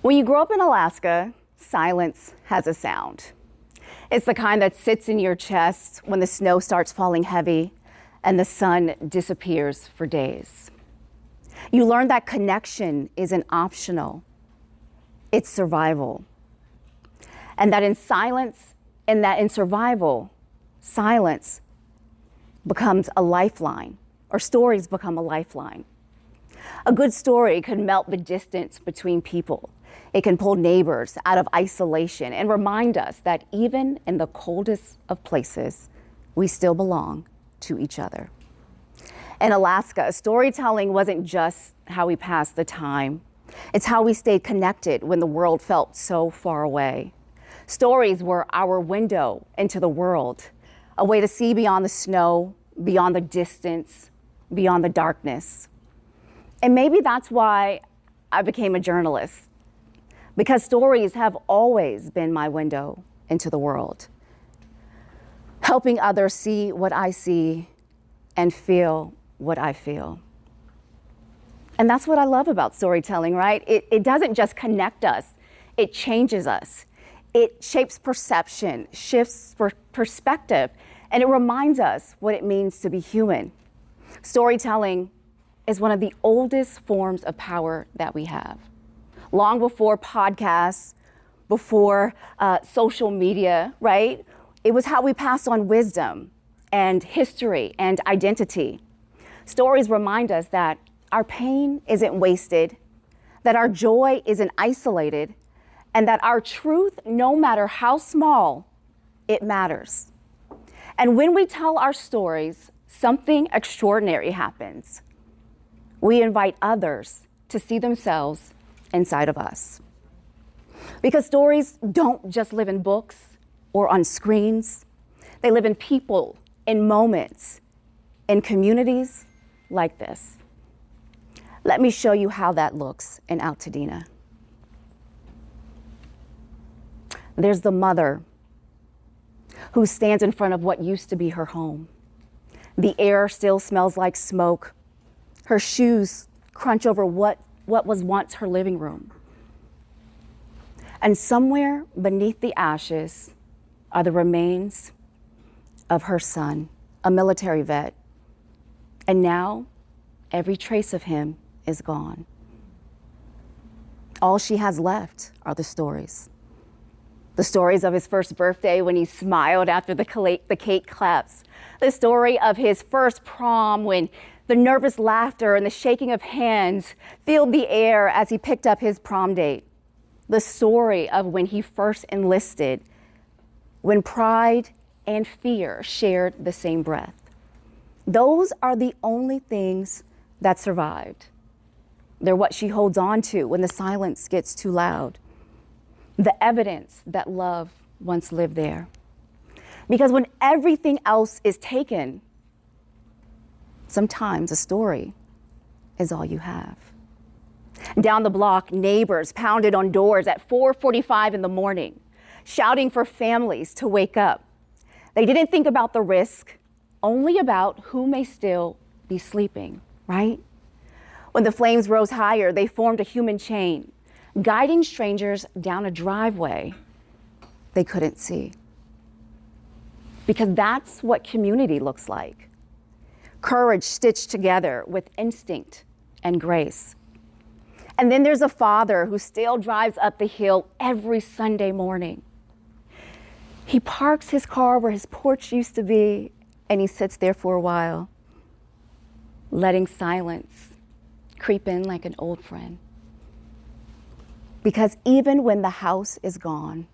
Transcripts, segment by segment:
When you grow up in Alaska, silence has a sound. It's the kind that sits in your chest when the snow starts falling heavy and the sun disappears for days. You learn that connection isn't optional, it's survival. And that in survival, silence becomes a lifeline, or stories become a lifeline. A good story could melt the distance between people. It can pull neighbors out of isolation and remind us that even in the coldest of places, we still belong to each other. In Alaska, storytelling wasn't just how we passed the time. It's how we stayed connected when the world felt so far away. Stories were our window into the world, a way to see beyond the snow, beyond the distance, beyond the darkness. And maybe that's why I became a journalist, because stories have always been my window into the world, helping others see what I see and feel what I feel. And that's what I love about storytelling, right? It doesn't just connect us, it changes us. It shapes perception, shifts perspective, and it reminds us what it means to be human. Storytelling is one of the oldest forms of power that we have. Long before podcasts, before social media, right? It was how we passed on wisdom and history and identity. Stories remind us that our pain isn't wasted, that our joy isn't isolated, and that our truth, no matter how small, it matters. And when we tell our stories, something extraordinary happens. We invite others to see themselves inside of us. Because stories don't just live in books or on screens. They live in people, in moments, in communities like this. Let me show you how that looks in Altadena. There's the mother who stands in front of what used to be her home. The air still smells like smoke. Her shoes crunch over what was once her living room. And somewhere beneath the ashes are the remains of her son, a military vet. And now every trace of him is gone. All she has left are the stories. The stories of his first birthday when he smiled after the cake collapsed. The story of his first prom when the nervous laughter and the shaking of hands filled the air as he picked up his prom date. The story of when he first enlisted, when pride and fear shared the same breath. Those are the only things that survived. They're what she holds on to when the silence gets too loud. The evidence that love once lived there. Because when everything else is taken, sometimes a story is all you have. Down the block, neighbors pounded on doors at 4:45 in the morning, shouting for families to wake up. They didn't think about the risk, only about who may still be sleeping, right? When the flames rose higher, they formed a human chain, guiding strangers down a driveway they couldn't see. Because that's what community looks like. Courage stitched together with instinct and grace. And then there's a father who still drives up the hill every Sunday morning. He parks his car where his porch used to be, and he sits there for a while, letting silence creep in like an old friend. Because even when the house is gone,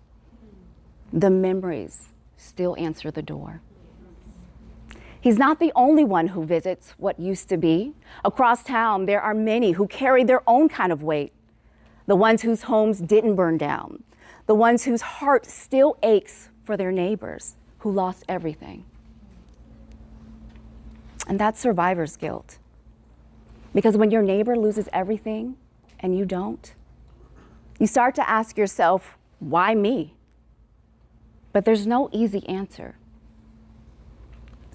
the memories still answer the door. He's not the only one who visits what used to be. Across town, there are many who carry their own kind of weight. The ones whose homes didn't burn down. The ones whose heart still aches for their neighbors who lost everything. And that's survivor's guilt. Because when your neighbor loses everything and you don't, you start to ask yourself, why me? But there's no easy answer.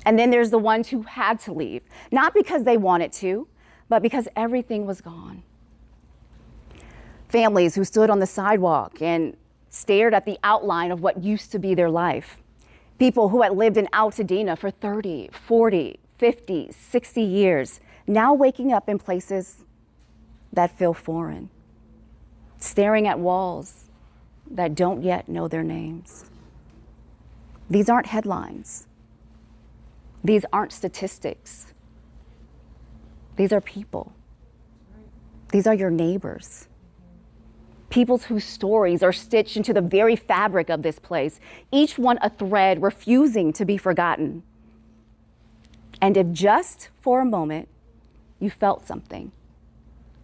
And then there's the ones who had to leave, not because they wanted to, but because everything was gone. Families who stood on the sidewalk and stared at the outline of what used to be their life. People who had lived in Altadena for 30, 40, 50, 60 years, now waking up in places that feel foreign, staring at walls that don't yet know their names. These aren't headlines. These aren't statistics. These are people. These are your neighbors. People whose stories are stitched into the very fabric of this place, each one a thread refusing to be forgotten. And if just for a moment you felt something,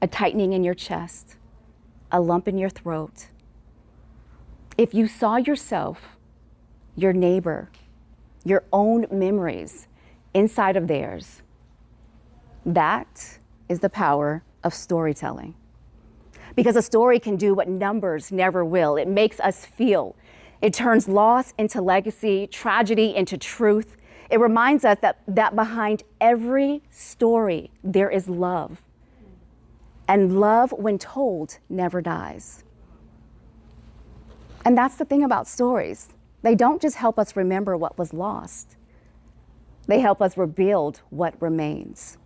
a tightening in your chest, a lump in your throat, if you saw yourself, your neighbor, your own memories inside of theirs, that is the power of storytelling. Because a story can do what numbers never will. It makes us feel. It turns loss into legacy, tragedy into truth. It reminds us that behind every story, there is love. And love, when told, never dies. And that's the thing about stories. They don't just help us remember what was lost. They help us rebuild what remains.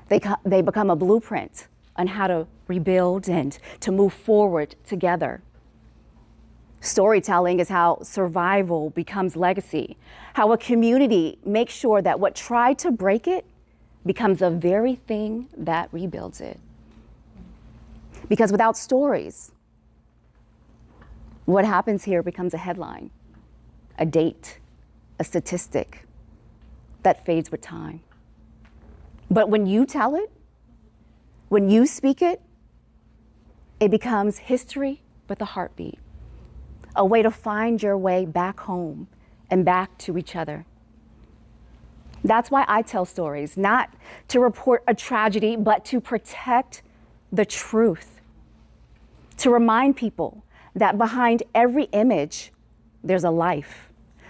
They become a blueprint on how to rebuild and to move forward together. Storytelling is how survival becomes legacy, how a community makes sure that what tried to break it becomes the very thing that rebuilds it. Because without stories, what happens here becomes a headline, a date, a statistic that fades with time. But when you tell it, when you speak it, it becomes history with a heartbeat, a way to find your way back home and back to each other. That's why I tell stories, not to report a tragedy, but to protect the truth, to remind people that behind every image, there's a life.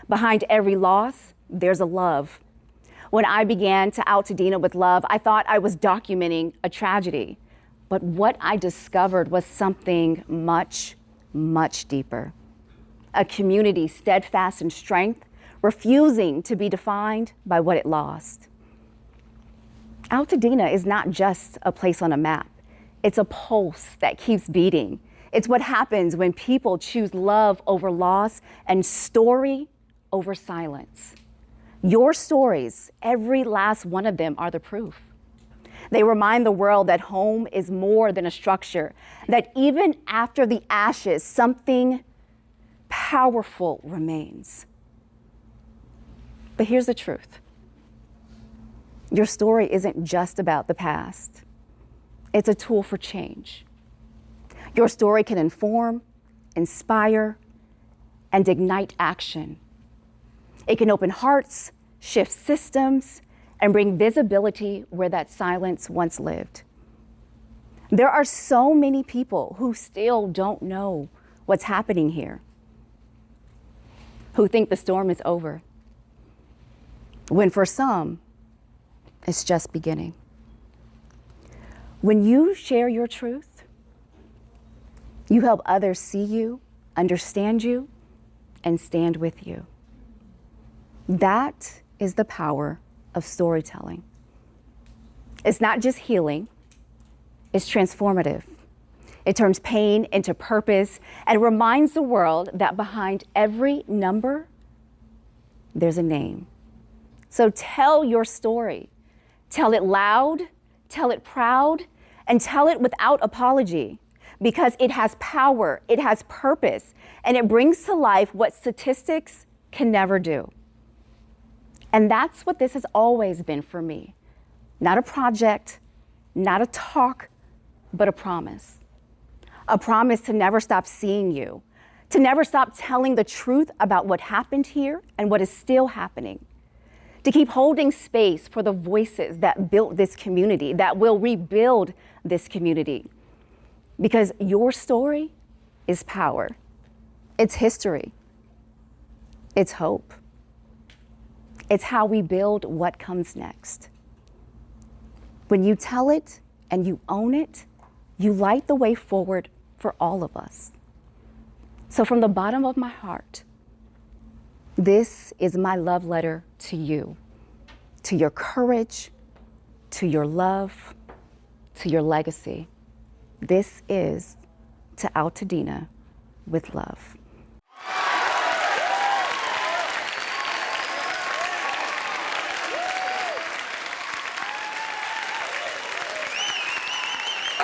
Behind every loss, there's a love. When I began to Altadena with love, I thought I was documenting a tragedy. But what I discovered was something much, much deeper. A community steadfast in strength, refusing to be defined by what it lost. Altadena is not just a place on a map. It's a pulse that keeps beating. It's what happens when people choose love over loss and story over silence. Your stories, every last one of them, are the proof. They remind the world that home is more than a structure, that even after the ashes, something powerful remains. But here's the truth. Your story isn't just about the past. It's a tool for change. Your story can inform, inspire, and ignite action. It can open hearts, shift systems, and bring visibility where that silence once lived. There are so many people who still don't know what's happening here, who think the storm is over, when for some, it's just beginning. When you share your truth, you help others see you, understand you, and stand with you. That is the power of storytelling. It's not just healing, it's transformative. It turns pain into purpose and reminds the world that behind every number, there's a name. So tell your story. Tell it loud, tell it proud, and tell it without apology, because it has power, it has purpose, and it brings to life what statistics can never do. And that's what this has always been for me. Not a project, not a talk, but a promise. A promise to never stop seeing you, to never stop telling the truth about what happened here and what is still happening, to keep holding space for the voices that built this community, that will rebuild this community. Because your story is power. It's history. It's hope. It's how we build what comes next. When you tell it and you own it, you light the way forward for all of us. So from the bottom of my heart, this is my love letter to you, to your courage, to your love, to your legacy. This is to Altadena with love.